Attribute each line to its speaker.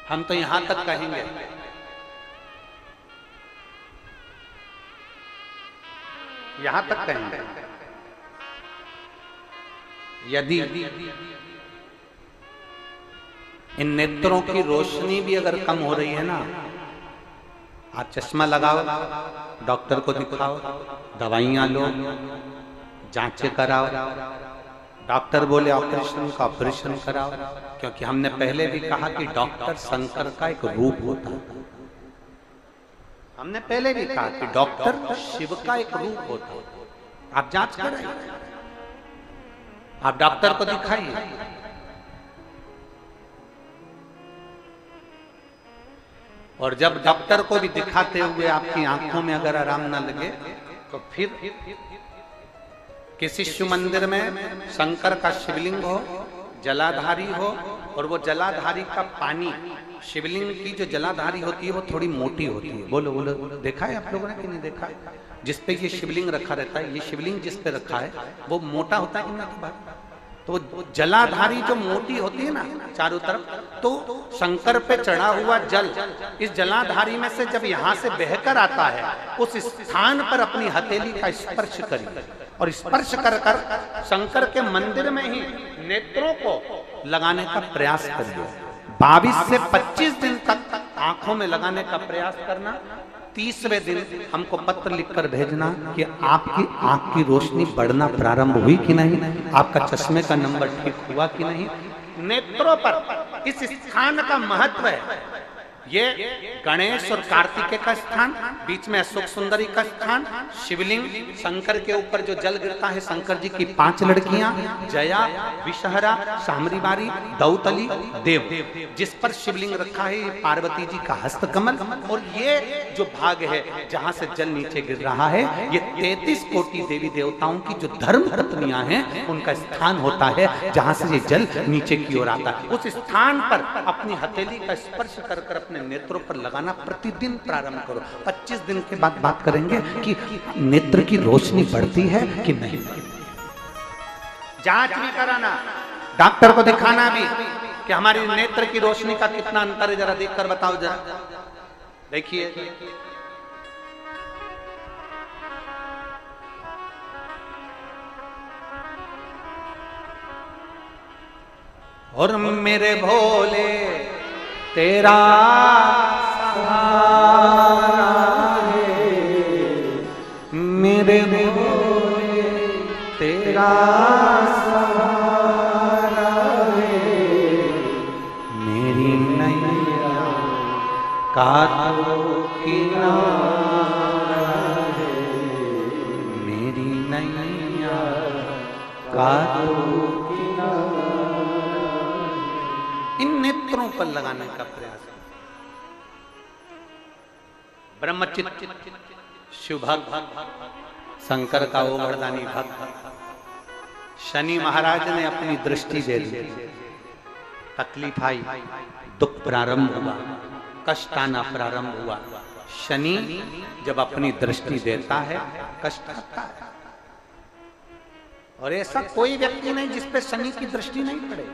Speaker 1: हम तो यहां तक कहेंगे, यहां तक कहेंगे, यदि इन नेत्रों की रोशनी भी अगर कम हो रही है ना, आप चश्मा लगाओ, डॉक्टर को दिखाओ, दवाइयां लो, जांचें कराओ, डॉक्टर बोले ऑपरेशन का ऑपरेशन कराओ, क्योंकि हमने पहले भी कहा कि डॉक्टर शंकर का एक रूप होता है। हमने पहले भी कहा कि डॉक्टर शिव का एक रूप होता है। आप जांच कराइए, आप डॉक्टर को दिखाइए। और जब डॉक्टर को भी दिखाते हुए आपकी आंखों में अगर आराम न लगे, तो फिर किसी शिव मंदिर में शंकर का शिवलिंग हो, जलाधारी हो, और वो जलाधारी का पानी, शिवलिंग की जो जलाधारी होती है वो थोड़ी मोटी होती है। बोलो बोलो, देखा है आप लोगों ने कि नहीं देखा? जिस पे ये शिवलिंग रखा रहता है, ये शिवलिंग जिस पे रखा है वो मोटा होता है कि नहीं? तो जलाधारी जो मोटी होती है ना चारों तरफ, तो शंकर पे चढ़ा हुआ जल इस जलाधारी में से जब यहाँ से बहकर आता है, उस स्थान पर अपनी हथेली का स्पर्श करिए, और स्पर्श कर कर शंकर के मंदिर में ही नेत्रों को लगाने का प्रयास करिए। 22 से 25 दिन तक आंखों में लगाने का प्रयास करना। 30वें दिन हमको पत्र लिखकर भेजना कि आपकी आंख की रोशनी बढ़ना प्रारंभ हुई कि नहीं, आपका चश्मे का नंबर ठीक हुआ कि नहीं। नेत्रों पर इस स्थान का महत्व है। ये गणेश और कार्तिकेय का स्थान, बीच में अशोक सुंदरी का स्थान, शिवलिंग, शंकर के ऊपर जो जल गिरता है, शंकर जी की 5 लड़कियां, जया, विषहरा, सामरीबारी, दौतली, देव, जिस पर शिवलिंग रखा है पार्वती जी का हस्तकमल। और ये जो भाग है जहां से जल नीचे गिर रहा है, ये 33 कोटि देवी देवताओं की जो धर्म पत्नियां हैं उनका स्थान होता है, जहां से ये जल नीचे की ओर आता है। उस स्थान पर अपनी हथेली का स्पर्श कर कर अपने नेत्रों पर लगाना प्रतिदिन प्रारंभ करो। 25 दिन के बाद बात करेंगे कि नेत्र की रोशनी बढ़ती है कि नहीं। जांच भी कराना, डॉक्टर को दिखाना भी कि हमारी नेत्र की रोशनी का कितना अंतर है, जरा देखकर बताओ। जरा देखिए, और मेरे भोले तेरा सहारा है, मेरे भोले तेरा सहारा है, मेरी नैया का तो किनारा है, मेरी नैया का तो किनारा। इन नेत्रों पर लगाने का प्रयास। ब्रह्मचित्त शिव भक्त, शंकर का वो वरदानी भक्त, शनि महाराज ने अपनी दृष्टि दे दी, तकलीफ आई, दुख प्रारंभ हुआ, कष्ट आना प्रारंभ हुआ। शनि जब अपनी दृष्टि देता है, कष्ट आता है। और ऐसा कोई व्यक्ति नहीं जिस पे शनि की दृष्टि नहीं पड़े।